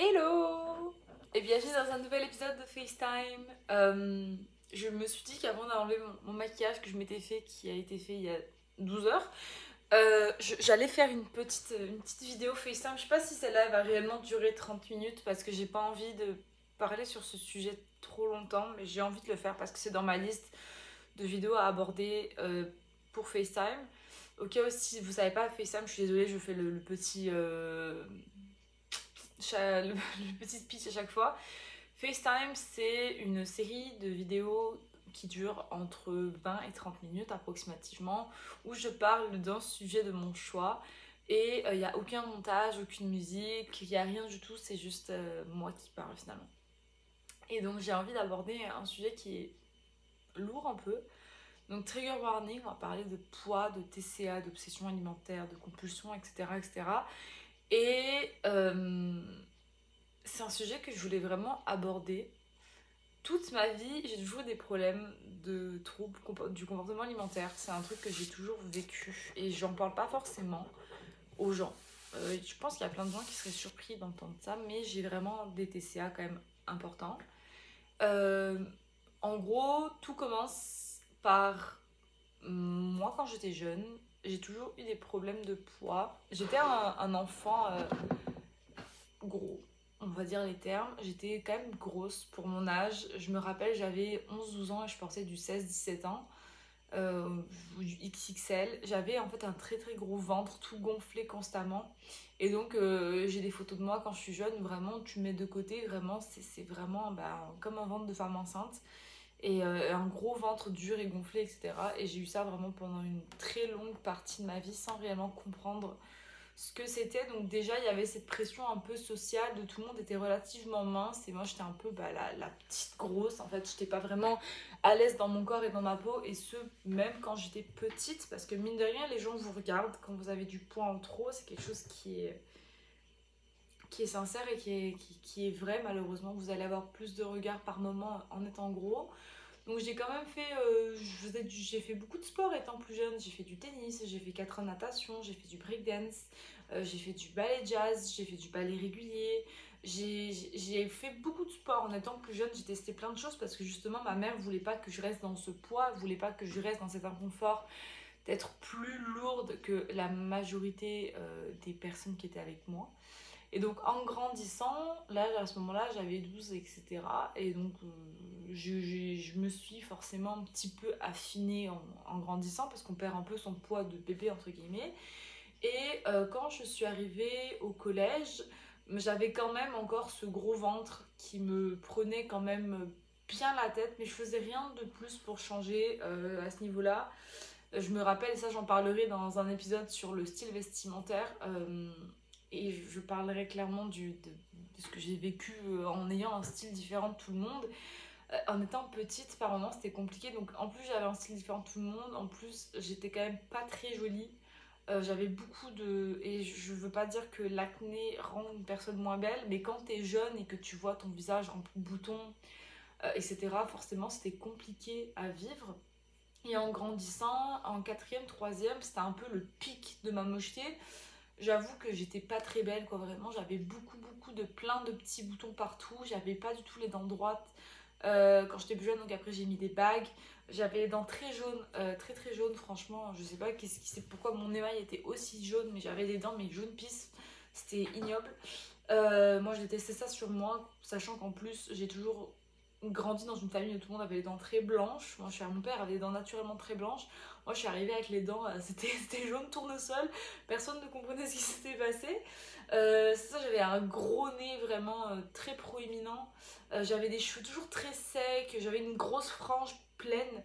Hello et bienvenue dans un nouvel épisode de FaceTime. Je me suis dit qu'avant d'enlever mon maquillage que je m'étais fait, qui a été fait il y a 12 heures, j'allais faire une petite vidéo FaceTime. Je sais pas si celle-là va réellement durer 30 minutes parce que j'ai pas envie de parler sur ce sujet trop longtemps, mais j'ai envie de le faire parce que c'est dans ma liste de vidéos à aborder pour FaceTime. Au cas où si vous savez pas, FaceTime, je suis désolée, je fais le petit... le petit speech à chaque fois. FaceTime, c'est une série de vidéos qui dure entre 20 et 30 minutes approximativement, où je parle d'un sujet de mon choix. Et il n'y a aucun montage, aucune musique, il n'y a rien du tout, c'est juste moi qui parle finalement. Et donc j'ai envie d'aborder un sujet qui est lourd un peu. Donc trigger warning, on va parler de poids, de TCA, d'obsession alimentaire, de compulsion, etc. etc. Et c'est un sujet que je voulais vraiment aborder. Toute ma vie, j'ai toujours eu des problèmes de troubles du comportement alimentaire. C'est un truc que j'ai toujours vécu et j'en parle pas forcément aux gens. Je pense qu'il y a plein de gens qui seraient surpris d'entendre ça, mais j'ai vraiment des TCA quand même importants. Euh, En gros, tout commence par moi quand j'étais jeune. J'ai toujours eu des problèmes de poids. J'étais un enfant gros, on va dire les termes. J'étais quand même grosse pour mon âge. Je me rappelle, j'avais 11 12 ans et je portais du 16 17 ans, ou du XXL. J'avais en fait un très très gros ventre, tout gonflé constamment. Et donc j'ai des photos de moi quand je suis jeune, vraiment tu mets de côté, vraiment c'est vraiment comme un ventre de femme enceinte. Et un gros ventre dur et gonflé, etc. Et j'ai eu ça vraiment pendant une très longue partie de ma vie sans réellement comprendre ce que c'était. Donc déjà il y avait cette pression un peu sociale de tout le monde était relativement mince et moi j'étais un peu la petite grosse. En fait j'étais pas vraiment à l'aise dans mon corps et dans ma peau, et ce même quand j'étais petite, parce que mine de rien les gens vous regardent quand vous avez du poids en trop. C'est quelque chose qui est sincère et qui est vrai. Malheureusement vous allez avoir plus de regards par moment en étant gros. Donc j'ai quand même fait, j'ai fait beaucoup de sport étant plus jeune. J'ai fait du tennis, j'ai fait 4 ans de natation, j'ai fait du breakdance, j'ai fait du ballet jazz, j'ai fait du ballet régulier. J'ai fait beaucoup de sport en étant plus jeune. J'ai testé plein de choses parce que justement ma mère voulait pas que je reste dans ce poids, voulait pas que je reste dans cet inconfort d'être plus lourde que la majorité des personnes qui étaient avec moi. Et donc en grandissant, là à ce moment-là j'avais 12 etc. Et donc je me suis forcément un petit peu affinée en grandissant parce qu'on perd un peu son poids de bébé entre guillemets. Et quand je suis arrivée au collège, j'avais quand même encore ce gros ventre qui me prenait quand même bien la tête, mais je faisais rien de plus pour changer à ce niveau-là. Je me rappelle, et ça j'en parlerai dans un épisode sur le style vestimentaire, et je parlerai clairement de ce que j'ai vécu en ayant un style différent de tout le monde. En étant petite, par moments c'était compliqué, donc en plus j'avais un style différent de tout le monde, en plus j'étais quand même pas très jolie. J'avais beaucoup de... Et je veux pas dire que l'acné rend une personne moins belle, mais quand t'es jeune et que tu vois ton visage rempli de boutons, etc., forcément c'était compliqué à vivre. Et en grandissant, en quatrième, troisième, c'était un peu le pic de ma mocheté. J'avoue que j'étais pas très belle, quoi, vraiment. J'avais beaucoup de plein de petits boutons partout. J'avais pas du tout les dents droites quand j'étais plus jeune, donc après j'ai mis des bagues. J'avais les dents très jaunes, très très jaunes, franchement. Je sais pas pourquoi mon émail était aussi jaune, mais j'avais des dents mais jaune pisse. C'était ignoble. Moi, j'ai testé ça sur moi, sachant qu'en plus, j'ai toujours grandi dans une famille où tout le monde avait les dents très blanches. Mon père avait les dents naturellement très blanches. Moi, je suis arrivée avec les dents, c'était jaune tournesol. Personne ne comprenait ce qui s'était passé. C'est ça, j'avais un gros nez vraiment très proéminent. J'avais des cheveux toujours très secs. J'avais une grosse frange pleine,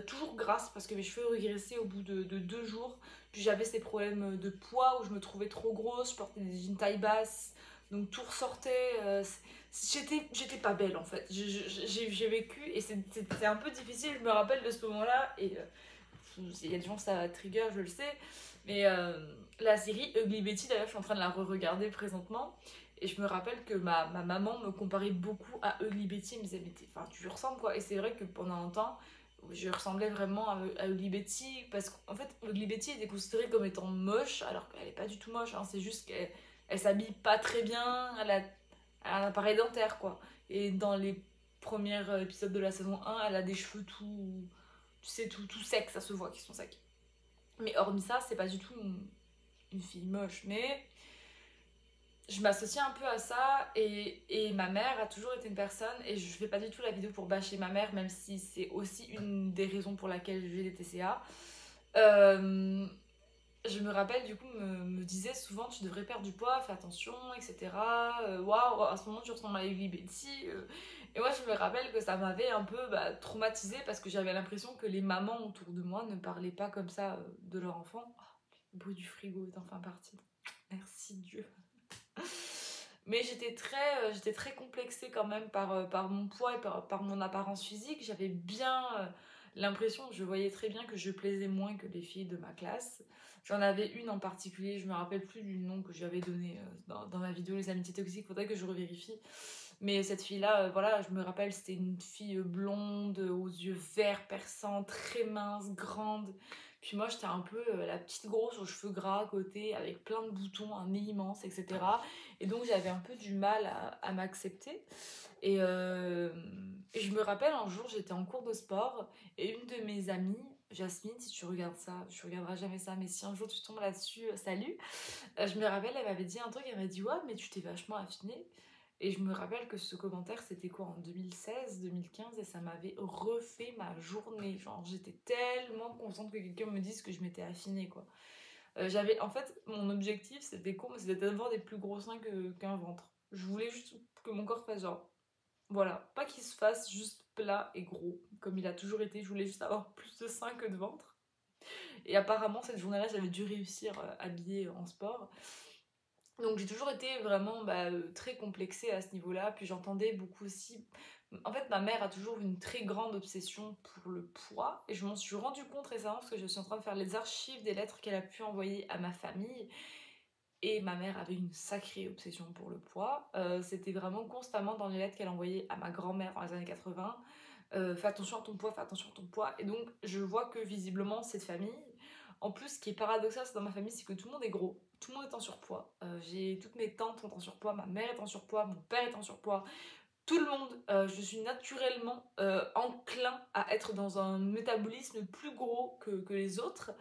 toujours grasse parce que mes cheveux régressaient au bout de 2 jours. Puis j'avais ces problèmes de poids où je me trouvais trop grosse. Je portais des jeans taille basse, donc tout ressortait. J'étais pas belle en fait. J'ai vécu et c'était un peu difficile. Je me rappelle de ce moment-là. Et il y a des gens ça trigger, je le sais. Mais la série Ugly Betty, d'ailleurs, je suis en train de la re-regarder présentement. Et je me rappelle que ma maman me comparait beaucoup à Ugly Betty. Elle me disait, mais enfin, tu lui ressembles quoi. Et c'est vrai que pendant un temps, je ressemblais vraiment à Ugly Betty. Parce qu'en fait, Ugly Betty était considérée comme étant moche, alors qu'elle est pas du tout moche. Hein. C'est juste qu'elle s'habille pas très bien. Elle a elle a un appareil dentaire, quoi. Et dans les premiers épisodes de la saison 1, elle a des cheveux tout, tu sais, tout secs, ça se voit qu'ils sont secs. Mais hormis ça, c'est pas du tout une fille moche. Mais je m'associe un peu à ça et ma mère a toujours été une personne, et je fais pas du tout la vidéo pour bâcher ma mère, même si c'est aussi une des raisons pour laquelle j'ai des TCA. Je me rappelle, du coup, me disait souvent tu devrais perdre du poids, fais attention, etc. Waouh, à ce moment tu ressembles à Ivy Betty. Et moi je me rappelle que ça m'avait un peu traumatisée, parce que j'avais l'impression que les mamans autour de moi ne parlaient pas comme ça de leur enfant. Oh, le bruit du frigo est enfin parti. Merci Dieu. Mais j'étais très complexée quand même par mon poids et par mon apparence physique. J'avais bien l'impression, je voyais très bien que je plaisais moins que les filles de ma classe. J'en avais une en particulier, je me rappelle plus du nom que j'avais donné dans ma vidéo Les amitiés toxiques, faudrait que je revérifie. Mais cette fille-là, voilà, je me rappelle, c'était une fille blonde, aux yeux verts perçants, très mince, grande. Puis moi, j'étais un peu la petite grosse aux cheveux gras à côté, avec plein de boutons, un nez immense, etc. Et donc, j'avais un peu du mal à m'accepter. Et je me rappelle, un jour, j'étais en cours de sport, et une de mes amies, Jasmine, si tu regardes ça, tu regarderas jamais ça, mais si un jour tu tombes là-dessus, salut. Je me rappelle, elle m'avait dit un truc, elle m'a dit ouais, mais tu t'es vachement affinée. Et je me rappelle que ce commentaire, c'était quoi, en 2016, 2015, et ça m'avait refait ma journée. Genre, j'étais tellement contente que quelqu'un me dise que je m'étais affinée, quoi. En fait, mon objectif, c'était con, mais c'était d'avoir des plus gros seins qu'un ventre. Je voulais juste que mon corps fasse genre, voilà, pas qu'il se fasse juste plat et gros, comme il a toujours été. Je voulais juste avoir plus de seins que de ventre. Et apparemment, cette journée-là, j'avais dû réussir habillée en sport. Donc j'ai toujours été vraiment très complexée à ce niveau-là. Puis j'entendais beaucoup aussi. En fait, ma mère a toujours une très grande obsession pour le poids. Et je m'en suis rendu compte récemment, parce que je suis en train de faire les archives des lettres qu'elle a pu envoyer à ma famille. Et ma mère avait une sacrée obsession pour le poids. C'était vraiment constamment dans les lettres qu'elle envoyait à ma grand-mère dans les années 80. Fais attention à ton poids, fais attention à ton poids. Et donc, je vois que visiblement, cette famille. En plus, ce qui est paradoxal, c'est dans ma famille, c'est que tout le monde est gros. Tout le monde est en surpoids. Toutes mes tantes sont en surpoids, ma mère est en surpoids, mon père est en surpoids. Tout le monde. Je suis naturellement enclin à être dans un métabolisme plus gros que les autres.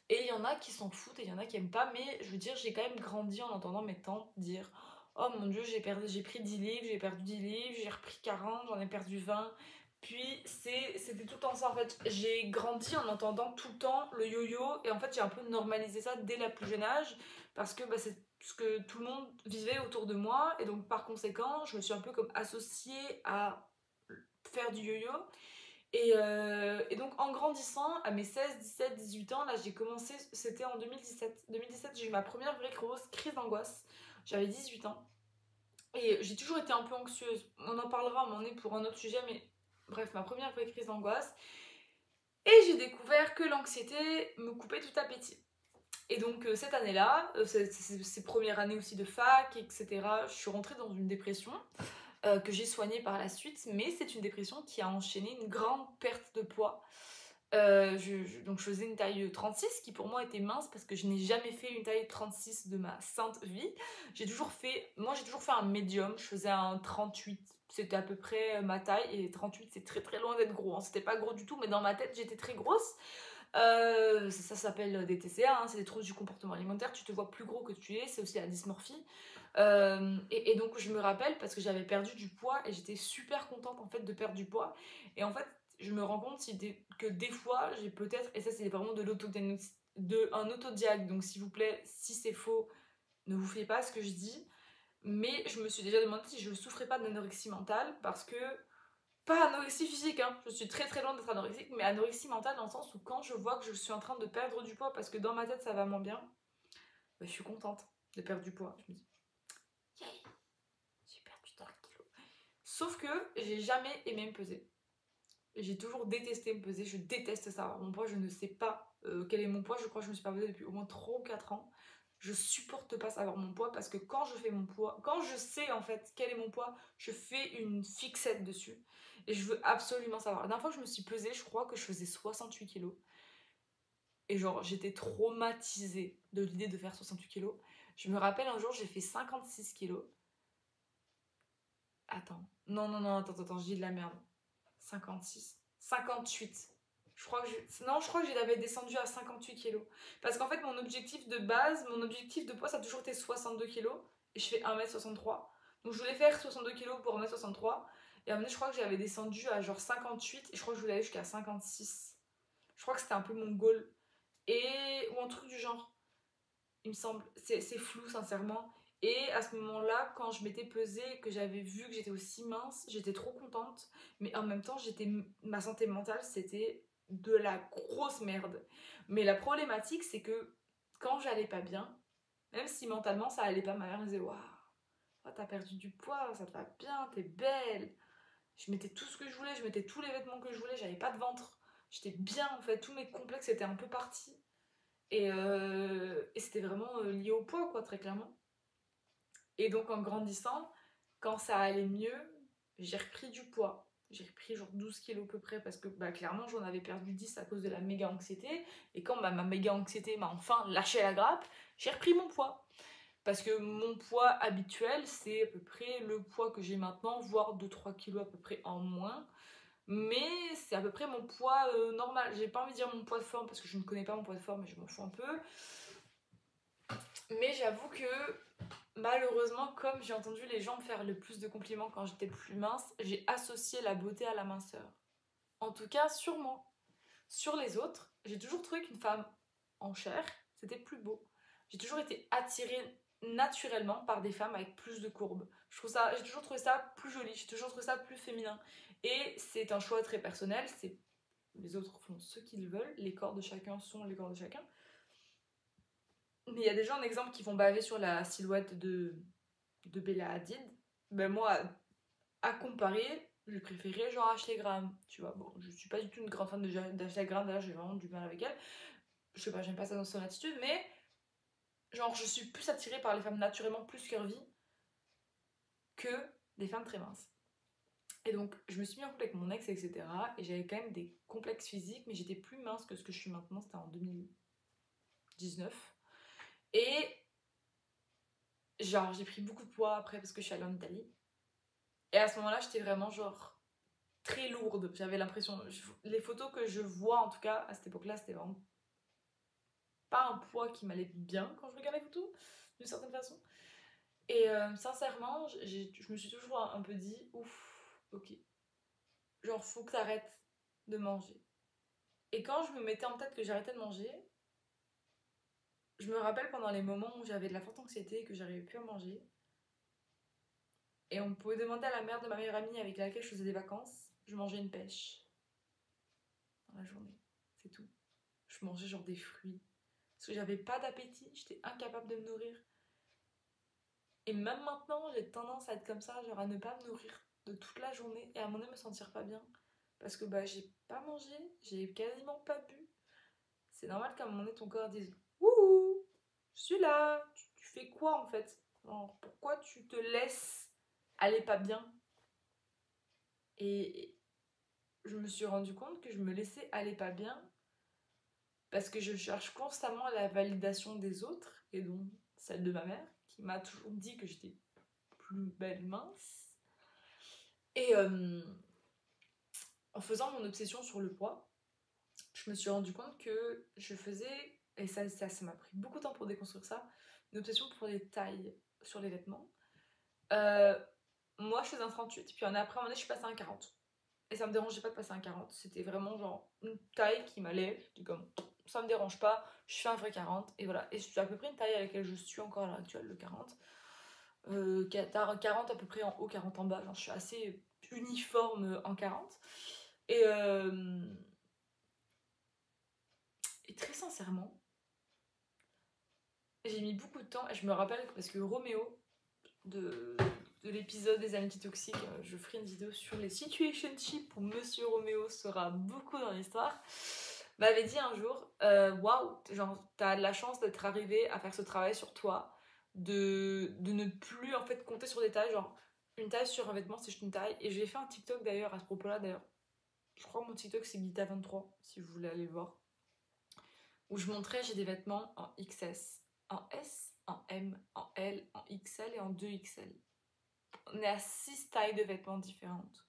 Et il y en a qui s'en foutent et il y en a qui aiment pas. Mais je veux dire, j'ai quand même grandi en entendant mes tantes dire oh mon dieu, j'ai pris 10 livres, j'ai perdu 10 livres, j'ai repris 40, j'en ai perdu 20. Puis c'était tout le temps ça en fait. J'ai grandi en entendant tout le temps le yo-yo, et en fait j'ai un peu normalisé ça dès la plus jeune âge, parce que c'est ce que tout le monde vivait autour de moi, et donc par conséquent je me suis un peu comme associée à faire du yo-yo. Et donc en grandissant, à mes 16, 17, 18 ans, là j'ai commencé, c'était en 2017. 2017, j'ai eu ma première vraie grosse crise d'angoisse. J'avais 18 ans. Et j'ai toujours été un peu anxieuse. On en parlera à un moment donné pour un autre sujet, mais bref, ma première vraie crise d'angoisse. Et j'ai découvert que l'anxiété me coupait tout appétit. Et donc cette année-là, ces premières années aussi de fac, etc., je suis rentrée dans une dépression que j'ai soignée par la suite, mais c'est une dépression qui a enchaîné une grande perte de poids. Donc je faisais une taille 36, qui pour moi était mince parce que je n'ai jamais fait une taille 36 de ma sainte vie. J'ai toujours fait un médium, je faisais un 38, c'était à peu près ma taille, et 38 c'est très très loin d'être gros, hein. C'était pas gros du tout, mais dans ma tête j'étais très grosse. Ça s'appelle des TCA, hein, c'est des troubles du comportement alimentaire, tu te vois plus gros que tu es, c'est aussi la dysmorphie. Et donc je me rappelle, parce que j'avais perdu du poids et j'étais super contente en fait de perdre du poids. Et en fait je me rends compte que des fois j'ai peut-être, et ça c'est vraiment un autodiag, donc s'il vous plaît, si c'est faux, ne vous fiez pas à ce que je dis, mais je me suis déjà demandé si je ne souffrais pas d'anorexie mentale, parce que, pas anorexie physique, hein, je suis très très loin d'être anorexique, mais anorexie mentale dans le sens où quand je vois que je suis en train de perdre du poids parce que dans ma tête ça va moins bien, je suis contente de perdre du poids. Je me dis yay, j'ai perdu 3 kilos. Sauf que j'ai jamais aimé me peser. J'ai toujours détesté me peser, je déteste ça. Mon poids, je ne sais pas quel est mon poids, je crois que je me suis pas pesée depuis au moins 3 ou 4 ans. Je supporte pas savoir mon poids, parce que quand je fais mon poids, quand je sais en fait quel est mon poids, je fais une fixette dessus. Et je veux absolument savoir. La dernière fois que je me suis pesée, je crois que je faisais 68 kilos. Et genre, j'étais traumatisée de l'idée de faire 68 kilos. Je me rappelle un jour, j'ai fait 56 kilos. Attends. Non, attends, je dis de la merde. 56. 58. Je crois que j'avais descendu à 58 kilos. Parce qu'en fait, mon objectif de base, mon objectif de poids, ça a toujours été 62 kilos. Et je fais 1m63. Donc je voulais faire 62 kilos pour 1m63. Et à un moment donné, je crois que j'avais descendu à genre 58. Et je crois que je voulais aller jusqu'à 56. Je crois que c'était un peu mon goal. Ou un truc du genre. Il me semble. C'est flou, sincèrement. Et à ce moment-là, quand je m'étais pesée, que j'avais vu que j'étais aussi mince, j'étais trop contente. Mais en même temps, ma santé mentale, c'était de la grosse merde. Mais la problématique, c'est que quand j'allais pas bien, même si mentalement ça allait pas, ma mère me disait waouh, t'as perdu du poids, ça te va bien, t'es belle. Je mettais tout ce que je voulais, je mettais tous les vêtements que je voulais, j'avais pas de ventre. J'étais bien en fait, tous mes complexes étaient un peu partis. Et c'était vraiment lié au poids, quoi, très clairement. Et donc en grandissant, quand ça allait mieux, j'ai repris du poids. J'ai repris genre 12 kilos à peu près parce que clairement j'en avais perdu 10 à cause de la méga anxiété. Et quand ma méga anxiété m'a enfin lâché la grappe, j'ai repris mon poids. Parce que mon poids habituel, c'est à peu près le poids que j'ai maintenant, voire 2-3 kilos à peu près en moins. Mais c'est à peu près mon poids normal. J'ai pas envie de dire mon poids de forme parce que je ne connais pas mon poids de forme et je m'en fous un peu. Mais j'avoue que malheureusement, comme j'ai entendu les gens me faire le plus de compliments quand j'étais plus mince, j'ai associé la beauté à la minceur. En tout cas, sur moi. Sur les autres, j'ai toujours trouvé qu'une femme en chair, c'était plus beau. J'ai toujours été attirée naturellement par des femmes avec plus de courbes. J'ai toujours trouvé ça plus joli, j'ai toujours trouvé ça plus féminin. Et c'est un choix très personnel, les autres font ce qu'ils veulent, les corps de chacun sont les corps de chacun. Mais il y a des gens, en exemple, qui vont baver sur la silhouette de Bella Hadid. Ben moi, à comparer, je préférais genre Ashley Graham, tu vois. Bon, je suis pas du tout une grande fan d'Ashley Graham, d'ailleurs j'ai vraiment du mal avec elle. Je sais pas, j'aime pas ça dans son attitude, mais genre je suis plus attirée par les femmes naturellement plus curvy que des femmes très minces. Et donc je me suis mis en couple avec mon ex, etc. Et j'avais quand même des complexes physiques, mais j'étais plus mince que ce que je suis maintenant, c'était en 2019. Et genre j'ai pris beaucoup de poids après parce que je suis allée en Italie. Et à ce moment-là, j'étais vraiment genre très lourde. J'avais l'impression, les photos que je vois en tout cas à cette époque-là, c'était vraiment pas un poids qui m'allait bien quand je regarde les photos, d'une certaine façon. Et sincèrement, je me suis toujours un peu dit, ouf, ok, genre faut que t'arrêtes de manger. Et quand je me mettais en tête que j'arrêtais de manger, je me rappelle pendant les moments où j'avais de la forte anxiété et que j'arrivais plus à manger. Et on pouvait demander à la mère de ma meilleure amie avec laquelle je faisais des vacances, je mangeais une pêche dans la journée, c'est tout. Je mangeais genre des fruits. Parce que j'avais pas d'appétit, j'étais incapable de me nourrir. Et même maintenant, j'ai tendance à être comme ça, genre à ne pas me nourrir de toute la journée et à un moment donné me sentir pas bien. Parce que j'ai pas mangé, j'ai quasiment pas bu. C'est normal qu'à un moment donné ton corps dise wouhou, je suis là, tu fais quoi en fait? Genre, pourquoi tu te laisses aller pas bien? Et je me suis rendu compte que je me laissais aller pas bien parce que je cherche constamment la validation des autres et donc celle de ma mère qui m'a toujours dit que j'étais plus belle mince. Et en faisant mon obsession sur le poids, je me suis rendu compte que je faisais, et ça m'a pris beaucoup de temps pour déconstruire ça, une obsession pour les tailles sur les vêtements. Moi je faisais un 38, puis après à un moment donné je suis passée à un 40. Et ça me dérangeait pas de passer à un 40, c'était vraiment genre une taille qui m'allait, je dis comme ça me dérange pas, je fais un vrai 40, et voilà. Et c'est à peu près une taille à laquelle je suis encore à l'heure actuelle, le 40. 40 à peu près en haut, 40 en bas, genre je suis assez uniforme en 40. Et très sincèrement, j'ai mis beaucoup de temps, et je me rappelle parce que Roméo, de l'épisode des amitiés toxiques, je ferai une vidéo sur les situationships où Monsieur Roméo sera beaucoup dans l'histoire, m'avait dit un jour, waouh, genre t'as de la chance d'être arrivé à faire ce travail sur toi, de ne plus en fait compter sur des tailles, genre une taille sur un vêtement c'est juste une taille. Et j'ai fait un TikTok d'ailleurs à ce propos-là, d'ailleurs je crois que mon TikTok c'est Guita23 si vous voulez aller voir, où je montrais j'ai des vêtements en XS, en S, en M, en L, en XL et en 2XL. on est à 6 tailles de vêtements différentes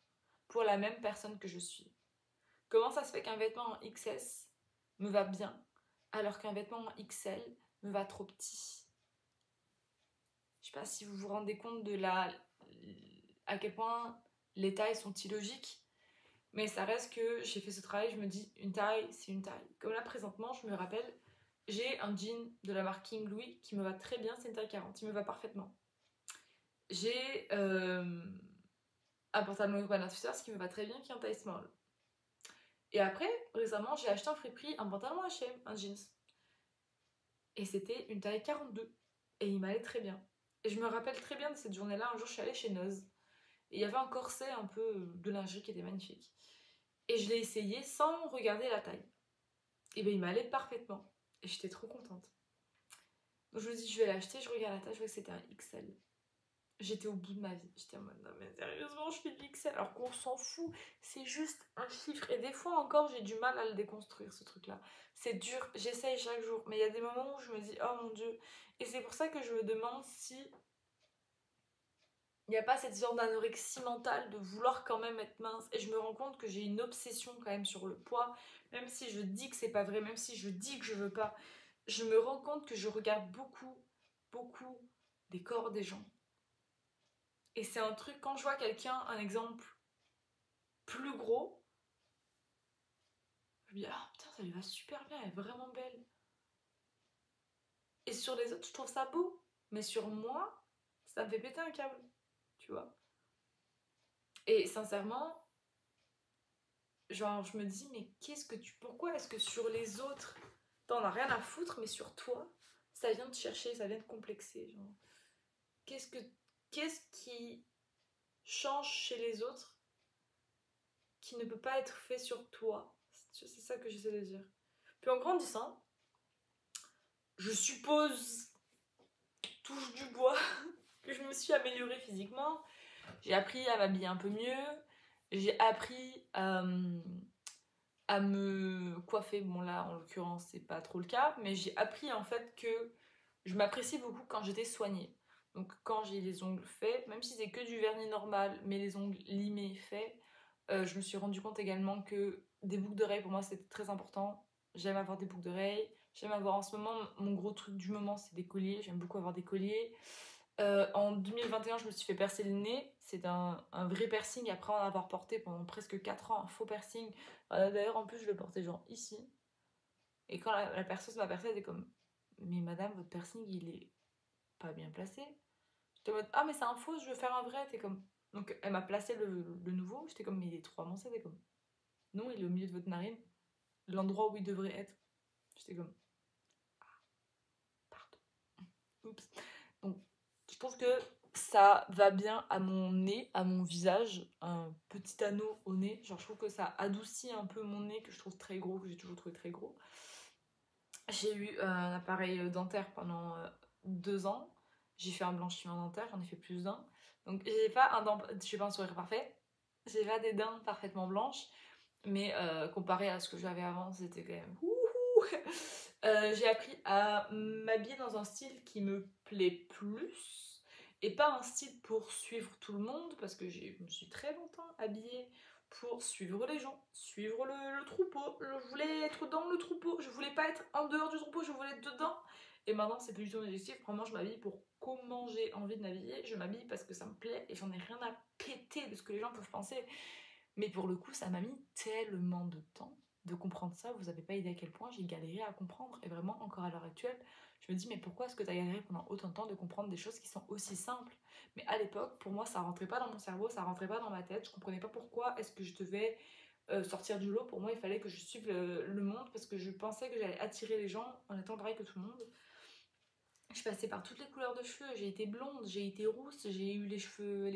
pour la même personne que je suis. Comment ça se fait qu'un vêtement en XS me va bien alors qu'un vêtement en XL me va trop petit? Je sais pas si vous vous rendez compte de à quel point les tailles sont illogiques, mais ça reste que j'ai fait ce travail, je me dis une taille, c'est une taille. Comme là présentement, je me rappelle, j'ai un jean de la marque King Louis qui me va très bien, c'est une taille 40, il me va parfaitement. J'ai un pantalon Urban Outfitters qui me va très bien, qui est en taille small. Et après, récemment, j'ai acheté en friperie un pantalon H&M, un jeans. Et c'était une taille 42. Et il m'allait très bien. Et je me rappelle très bien de cette journée-là. Un jour, je suis allée chez Noz. Et il y avait un corset un peu de lingerie qui était magnifique. Et je l'ai essayé sans regarder la taille. Et bien, il m'allait parfaitement. Et j'étais trop contente. Donc je me dis, je vais l'acheter. Je regarde la taille, je vois que c'était un XL. J'étais au bout de ma vie. J'étais en mode, non mais sérieusement, je fais du XL. Alors qu'on s'en fout. C'est juste un chiffre. Et des fois encore, j'ai du mal à le déconstruire, ce truc-là. C'est dur. J'essaye chaque jour. Mais il y a des moments où je me dis, oh mon Dieu. Et c'est pour ça que je me demande si il n'y a pas cette sorte d'anorexie mentale de vouloir quand même être mince. Et je me rends compte que j'ai une obsession quand même sur le poids. Même si je dis que c'est pas vrai. Même si je dis que je veux pas. Je me rends compte que je regarde beaucoup, beaucoup des corps des gens. Et c'est un truc, quand je vois quelqu'un, un exemple plus gros, je me dis, ah putain, ça lui va super bien, elle est vraiment belle. Et sur les autres, je trouve ça beau. Mais sur moi, ça me fait péter un câble, tu vois. Et sincèrement, genre, je me dis, mais pourquoi est-ce que sur les autres, t'en as rien à foutre, mais sur toi, ça vient te chercher, ça vient te complexer, genre. Qu'est-ce que, qu'est-ce qui change chez les autres qui ne peut pas être fait sur toi? C'est ça que j'essaie de dire. Puis en grandissant, je suppose, touche du bois, que je me suis améliorée physiquement. J'ai appris à m'habiller un peu mieux. J'ai appris à me coiffer. Bon là, en l'occurrence, c'est pas trop le cas. Mais j'ai appris en fait que je m'apprécie beaucoup quand j'étais soignée. Donc quand j'ai les ongles faits, même si c'est que du vernis normal, mais les ongles limés faits, je me suis rendu compte également que des boucles d'oreilles, pour moi, c'était très important. J'aime avoir des boucles d'oreilles. J'aime avoir en ce moment, mon gros truc du moment, c'est des colliers. J'aime beaucoup avoir des colliers. En 2021, je me suis fait percer le nez. C'est un vrai piercing après en avoir porté pendant presque 4 ans, un faux piercing. D'ailleurs, en plus, je le portais genre ici. Et quand la perceuse m'a percé, elle était comme, mais madame, votre piercing, il est pas bien placé. J'étais en mode, ah, mais c'est un faux, je veux faire un vrai. T'es comme... Donc, elle m'a placé le nouveau. J'étais comme, mais il est trop avancé. T'es comme, non, il est au milieu de votre narine, l'endroit où il devrait être. J'étais comme, pardon. Oups. Donc, je trouve que ça va bien à mon nez, à mon visage. Un petit anneau au nez. Genre, je trouve que ça adoucit un peu mon nez, que je trouve très gros, que j'ai toujours trouvé très gros. J'ai eu un appareil dentaire pendant 2 ans. J'ai fait un blanchiment dentaire, j'en ai fait plus d'un. Donc, j'ai pas un sourire parfait. J'ai pas des dents parfaitement blanches. Mais comparé à ce que j'avais avant, c'était quand même... j'ai appris à m'habiller dans un style qui me plaît plus. Et pas un style pour suivre tout le monde, parce que je me suis très longtemps habillée pour suivre les gens, suivre le troupeau. Je voulais être dans le troupeau, je voulais pas être en dehors du troupeau, je voulais être dedans. Et maintenant, c'est plus du tout mon objectif. Vraiment, je m'habille pour comment j'ai envie de m'habiller. Je m'habille parce que ça me plaît et j'en ai rien à péter de ce que les gens peuvent penser. Mais pour le coup, ça m'a mis tellement de temps de comprendre ça. Vous n'avez pas idée à quel point j'ai galéré à comprendre. Et vraiment, encore à l'heure actuelle, je me dis, mais pourquoi est-ce que tu as galéré pendant autant de temps de comprendre des choses qui sont aussi simples? Mais à l'époque, pour moi, ça rentrait pas dans mon cerveau, ça rentrait pas dans ma tête. Je comprenais pas pourquoi est-ce que je devais sortir du lot. Pour moi, il fallait que je suive le monde parce que je pensais que j'allais attirer les gens en étant pareil que tout le monde. Je suis passée par toutes les couleurs de cheveux, j'ai été blonde, j'ai été rousse, j'ai eu les cheveux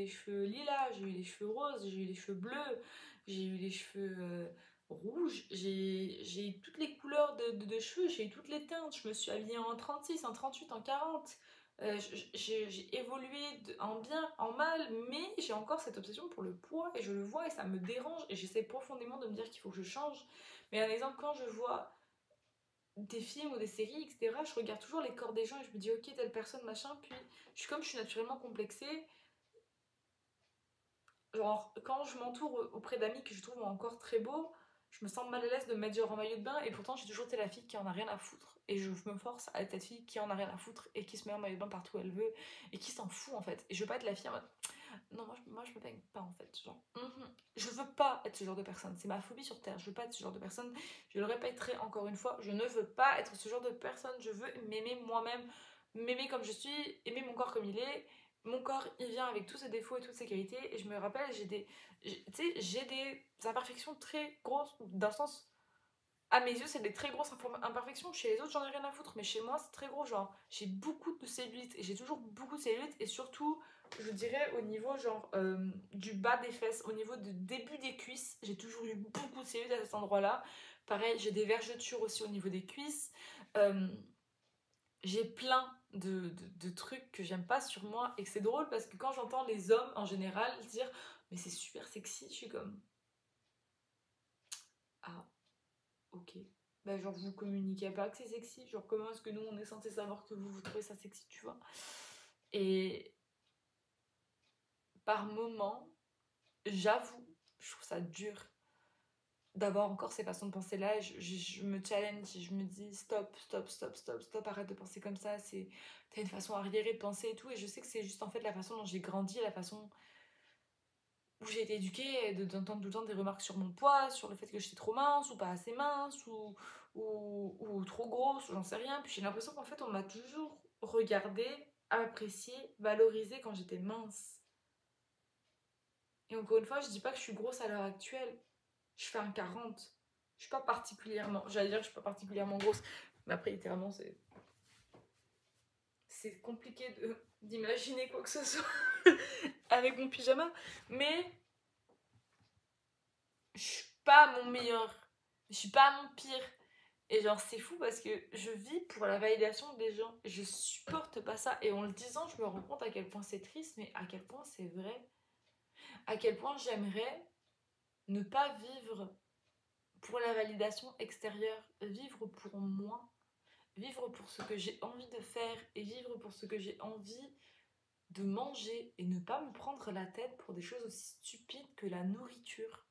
lilas, j'ai eu les cheveux roses, j'ai eu les cheveux bleus, j'ai eu les cheveux rouges, j'ai eu toutes les couleurs de cheveux, j'ai eu toutes les teintes, je me suis habillée en 36, en 38, en 40. J'ai évolué en bien, en mal, mais j'ai encore cette obsession pour le poids et je le vois et ça me dérange et j'essaie profondément de me dire qu'il faut que je change. Mais un exemple, quand je vois des films ou des séries, etc., je regarde toujours les corps des gens et je me dis ok, telle personne, machin, puis je suis naturellement complexée, genre, quand je m'entoure auprès d'amis que je trouve encore très beaux, je me sens mal à l'aise de me mettre genre en maillot de bain, et pourtant j'ai toujours été la fille qui en a rien à foutre. Et je me force à être cette fille qui en a rien à foutre et qui se met en maillot de bain partout où elle veut et qui s'en fout en fait. Et je veux pas être la fille en mode non, moi je me baigne pas en fait. Genre, je veux pas être ce genre de personne. C'est ma phobie sur terre. Je veux pas être ce genre de personne. Je le répéterai encore une fois. Je ne veux pas être ce genre de personne. Je veux m'aimer moi-même, m'aimer comme je suis, aimer mon corps comme il est. Mon corps, il vient avec tous ses défauts et toutes ses qualités. Et je me rappelle, j'ai des imperfections très grosses. Dans le sens, à mes yeux, c'est des très grosses imperfections. Chez les autres, j'en ai rien à foutre. Mais chez moi, c'est très gros. Genre, j'ai beaucoup de cellulite. Et j'ai toujours beaucoup de cellulite. Et surtout, je dirais au niveau genre du bas des fesses, au niveau du début des cuisses, j'ai toujours eu beaucoup de cellulite à cet endroit-là. Pareil, j'ai des vergetures aussi au niveau des cuisses. J'ai plein de trucs que j'aime pas sur moi. Et que c'est drôle parce que quand j'entends les hommes en général dire mais c'est super sexy, je suis comme ah ok. Bah genre vous communiquez pas que c'est sexy. Genre comment est-ce que nous on est censé savoir que vous trouvez ça sexy, tu vois. Et par moment, j'avoue, je trouve ça dur d'avoir encore ces façons de penser là. Je me challenge et je me dis stop, stop, stop, stop, stop, arrête de penser comme ça. T'as une façon arriérée de penser et tout. Et je sais que c'est juste en fait la façon dont j'ai grandi, la façon où j'ai été éduquée, d'entendre tout le temps des remarques sur mon poids, sur le fait que j'étais trop mince ou pas assez mince ou trop grosse, ou j'en sais rien. Puis j'ai l'impression qu'en fait on m'a toujours regardé, apprécié, valorisé quand j'étais mince. Et encore une fois, je dis pas que je suis grosse à l'heure actuelle. Je fais un 40. Je suis pas particulièrement. J'allais dire que je suis pas particulièrement grosse. Mais après, littéralement, c'est compliqué d'imaginer quoi que ce soit avec mon pyjama. Mais je suis pas mon meilleur. Je suis pas mon pire. Et genre, c'est fou parce que je vis pour la validation des gens. Je supporte pas ça. Et en le disant, je me rends compte à quel point c'est triste, mais à quel point c'est vrai. À quel point j'aimerais ne pas vivre pour la validation extérieure, vivre pour moi, vivre pour ce que j'ai envie de faire et vivre pour ce que j'ai envie de manger et ne pas me prendre la tête pour des choses aussi stupides que la nourriture.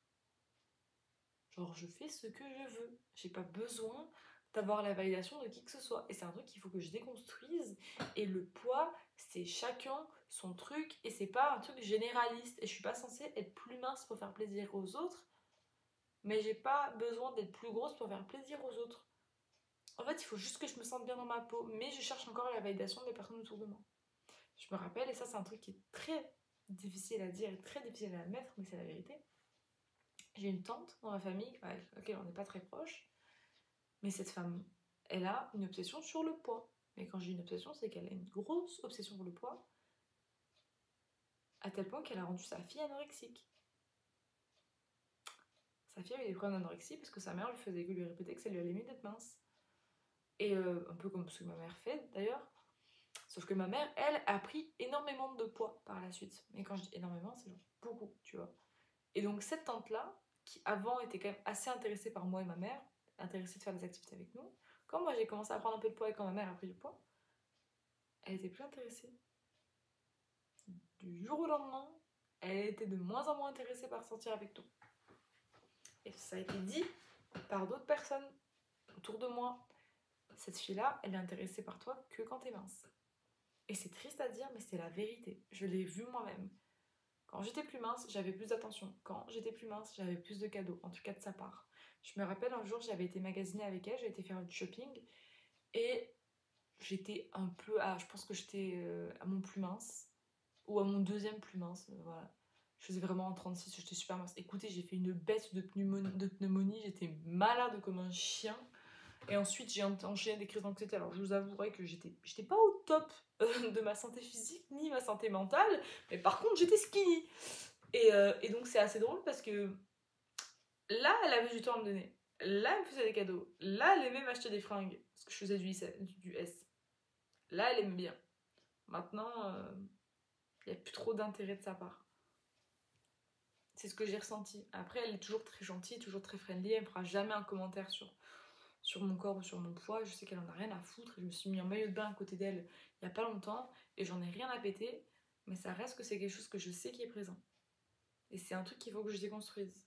Genre, je fais ce que je veux. J'ai pas besoin d'avoir la validation de qui que ce soit. Et c'est un truc qu'il faut que je déconstruise. Et le poids, c'est chacun son truc et c'est pas un truc généraliste. Et je suis pas censée être plus mince pour faire plaisir aux autres, mais j'ai pas besoin d'être plus grosse pour faire plaisir aux autres. En fait, il faut juste que je me sente bien dans ma peau, mais je cherche encore la validation des personnes autour de moi. Je me rappelle, et ça c'est un truc qui est très difficile à dire et très difficile à admettre, mais c'est la vérité. J'ai une tante dans ma famille, avec laquelle on n'est pas très proche, mais cette femme, elle a une obsession sur le poids. Mais quand j'ai une obsession, c'est qu'elle a une grosse obsession pour le poids, à tel point qu'elle a rendu sa fille anorexique. Sa fille avait des problèmes d'anorexie parce que sa mère lui répétait que ça lui allait mieux d'être mince. Et un peu comme ce que ma mère fait d'ailleurs. Sauf que ma mère, elle, a pris énormément de poids par la suite. Mais quand je dis énormément, c'est genre beaucoup, tu vois. Et donc cette tante-là, qui avant était quand même assez intéressée par moi et ma mère, intéressée de faire des activités avec nous, quand moi j'ai commencé à prendre un peu de poids et quand ma mère a pris du poids, elle était plus intéressée. Du jour au lendemain, elle était de moins en moins intéressée par sortir avec nous. Et ça a été dit par d'autres personnes autour de moi. Cette fille-là, elle est intéressée par toi que quand t'es mince. Et c'est triste à dire, mais c'est la vérité. Je l'ai vu moi-même. Quand j'étais plus mince, j'avais plus d'attention. Quand j'étais plus mince, j'avais plus de cadeaux, en tout cas de sa part. Je me rappelle un jour, j'avais été magasiner avec elle, j'avais été faire du shopping et j'étais un peu à, je pense que j'étais à mon plus mince ou à mon deuxième plus mince, voilà. Je faisais vraiment en 36, j'étais super mince. Écoutez, j'ai fait une bête de pneumonie, j'étais malade comme un chien. Et ensuite, j'ai enchaîné des crises d'anxiété. Alors, je vous avouerai que j'étais pas au top de ma santé physique ni ma santé mentale, mais par contre, j'étais skinny. Et donc, c'est assez drôle parce que là, elle avait du temps à me donner. Là, elle me faisait des cadeaux. Là, elle aimait m'acheter des fringues parce que je faisais du S. Là, elle aime bien. Maintenant, il n'y a plus trop d'intérêt de sa part. C'est ce que j'ai ressenti. Après, elle est toujours très gentille, toujours très friendly. Elle ne fera jamais un commentaire sur mon corps ou sur mon poids. Je sais qu'elle en a rien à foutre. Je me suis mis en maillot de bain à côté d'elle il n'y a pas longtemps et j'en ai rien à péter, mais ça reste que c'est quelque chose que je sais qui est présent. Et c'est un truc qu'il faut que je déconstruise.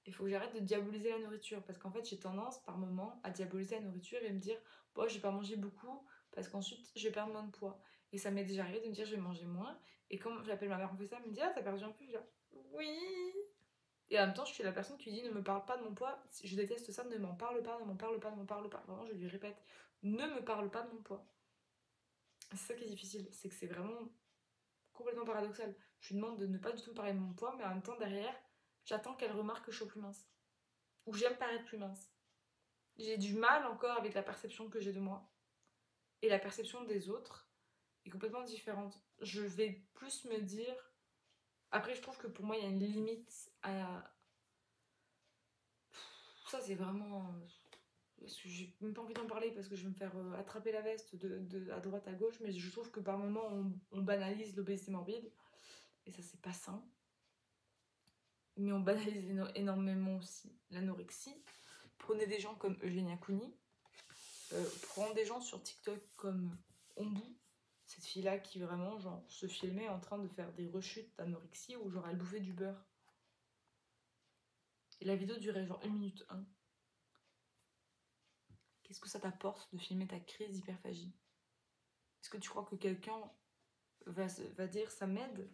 Il faut que j'arrête de diaboliser la nourriture. Parce qu'en fait, j'ai tendance, par moment, à diaboliser la nourriture et me dire, bon, je vais pas manger beaucoup parce qu'ensuite, je vais perdre moins de poids. Et ça m'est déjà arrivé de me dire, je vais manger moins. Et quand j'appelle ma mère, on fait ça, elle me dit, ah, t'as perdu un peu. Je dis, oui. Et en même temps, je suis la personne qui dit, ne me parle pas de mon poids. Je déteste ça, ne m'en parle pas, ne m'en parle pas, ne m'en parle pas. Vraiment, je lui répète, ne me parle pas de mon poids. C'est ça qui est difficile, c'est que c'est vraiment complètement paradoxal. Je lui demande de ne pas du tout me parler de mon poids, mais en même temps, derrière, j'attends qu'elle remarque que je suis plus mince. Ou j'aime paraître plus mince. J'ai du mal encore avec la perception que j'ai de moi. Et la perception des autres est complètement différente. Je vais plus me dire... Après, je trouve que pour moi, il y a une limite à... Ça, c'est vraiment... Parce que j'ai même pas envie d'en parler parce que je vais me faire attraper la veste à droite à gauche, mais je trouve que par moments on banalise l'obésité morbide et ça c'est pas sain. Mais on banalise énormément aussi l'anorexie. Prenez des gens comme Eugenia Cooney, prenez des gens sur TikTok comme Ombu, cette fille-là qui vraiment genre se filmait en train de faire des rechutes d'anorexie où genre elle bouffait du beurre. Et la vidéo durait genre 1 minute 1. Qu'est-ce que ça t'apporte de filmer ta crise d'hyperphagie? Est-ce que tu crois que quelqu'un va dire ça m'aide?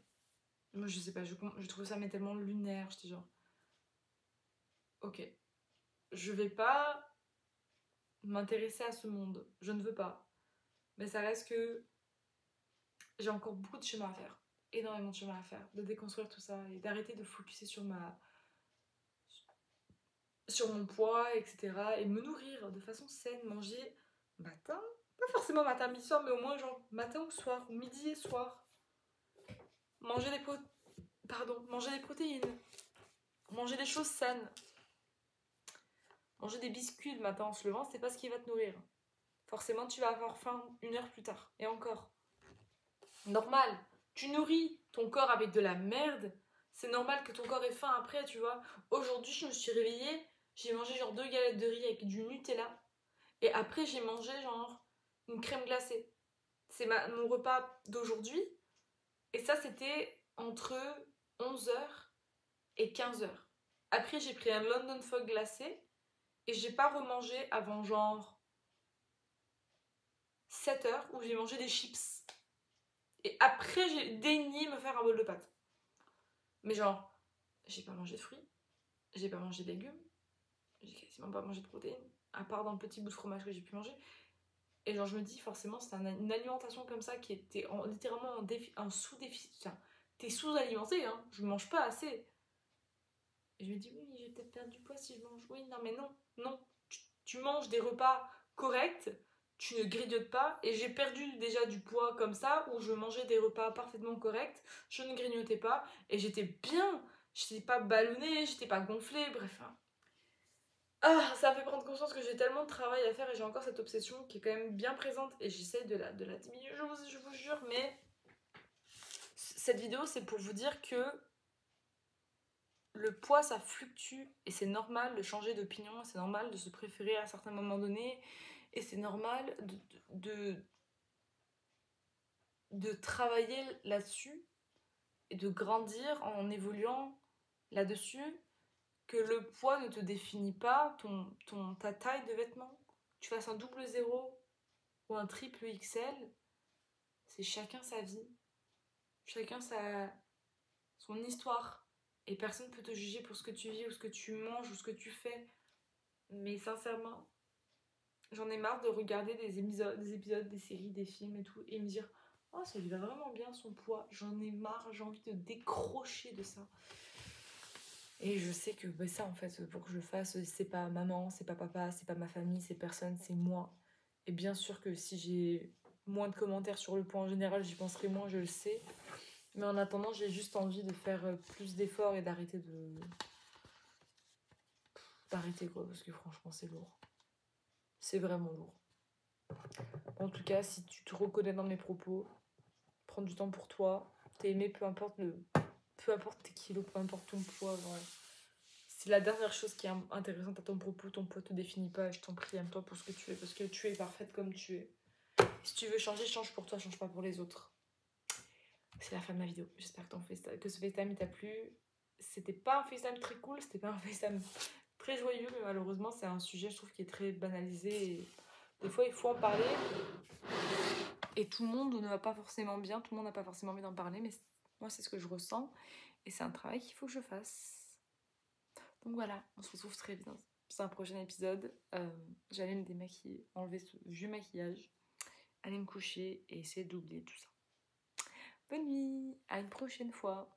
Moi je sais pas, je trouve ça mais tellement lunaire. J'étais genre, ok, je vais pas m'intéresser à ce monde, je ne veux pas. Mais ça reste que j'ai encore beaucoup de chemin à faire, énormément de chemin à faire, de déconstruire tout ça et d'arrêter de focuser sur mon poids, etc. Et me nourrir de façon saine, manger matin, pas forcément matin, midi, soir, mais au moins genre matin ou soir, ou midi et soir. Manger manger des protéines, manger des choses saines. Manger des biscuits le matin en se levant, c'est pas ce qui va te nourrir. Forcément, tu vas avoir faim 1 heure plus tard. Et encore. Normal. Tu nourris ton corps avec de la merde. C'est normal que ton corps ait faim après, tu vois. Aujourd'hui, je me suis réveillée. J'ai mangé genre 2 galettes de riz avec du Nutella. Et après, j'ai mangé genre une crème glacée. C'est mon repas d'aujourd'hui. Et ça, c'était entre 11h et 15h. Après, j'ai pris un London Fog glacé. Et j'ai pas remangé avant genre 7h où j'ai mangé des chips. Et après, j'ai daigné me faire un bol de pâtes. Mais genre, j'ai pas mangé de fruits, j'ai pas mangé de légumes, j'ai quasiment pas mangé de protéines, à part dans le petit bout de fromage que j'ai pu manger. Et genre, je me dis, forcément, c'était une alimentation comme ça qui était littéralement en sous-déficit. Enfin, t'es sous-alimenté, hein, je mange pas assez. Et je me dis, oui, je vais peut-être perdre du poids si je mange. Oui, non, mais non. Tu manges des repas corrects, tu ne grignotes pas. Et j'ai perdu déjà du poids comme ça, où je mangeais des repas parfaitement corrects, je ne grignotais pas, et j'étais bien. J'étais pas ballonnée, j'étais pas gonflée, bref. Ah, ça me fait prendre conscience que j'ai tellement de travail à faire et j'ai encore cette obsession qui est quand même bien présente et j'essaie de la diminuer, je vous jure, mais cette vidéo c'est pour vous dire que le poids ça fluctue et c'est normal de changer d'opinion, c'est normal de se préférer à certains moments donnés et c'est normal de travailler là-dessus et de grandir en évoluant là-dessus, que le poids ne te définit pas ta taille de vêtements. Tu fasses un double zéro ou un triple XL, c'est chacun sa vie, chacun son histoire. Et personne ne peut te juger pour ce que tu vis ou ce que tu manges ou ce que tu fais. Mais sincèrement, j'en ai marre de regarder des épisodes, des séries, des films et tout, et me dire « Oh, ça lui va vraiment bien son poids ». J'en ai marre, j'ai envie de décrocher de ça. Et je sais que ça, en fait, pour que je le fasse, c'est pas maman, c'est pas papa, c'est pas ma famille, c'est personne, c'est moi. Et bien sûr que si j'ai moins de commentaires sur le poids en général, j'y penserai moins, je le sais. Mais en attendant, j'ai juste envie de faire plus d'efforts et d'arrêter d'arrêter quoi, parce que franchement, c'est lourd. C'est vraiment lourd. En tout cas, si tu te reconnais dans mes propos, prends du temps pour toi. T'es aimé, peu importe tes kilos, peu importe ton poids. Voilà. C'est la dernière chose qui est intéressante à ton propos. Ton poids te définit pas. Je t'en prie, aime-toi pour ce que tu es, parce que tu es parfaite comme tu es. Si tu veux changer, change pour toi, change pas pour les autres. C'est la fin de ma vidéo. J'espère que ce FaceTime t'a plu. c'était pas un FaceTime très cool, c'était pas un FaceTime très joyeux, mais malheureusement c'est un sujet je trouve qui est très banalisé et des fois il faut en parler et tout le monde ne va pas forcément bien, tout le monde n'a pas forcément envie d'en parler, mais moi c'est ce que je ressens et c'est un travail qu'il faut que je fasse. Donc voilà, on se retrouve très vite dans un prochain épisode. J'allais me démaquiller, enlever ce vieux maquillage, aller me coucher et essayer d'oublier tout ça. Bonne nuit, à une prochaine fois.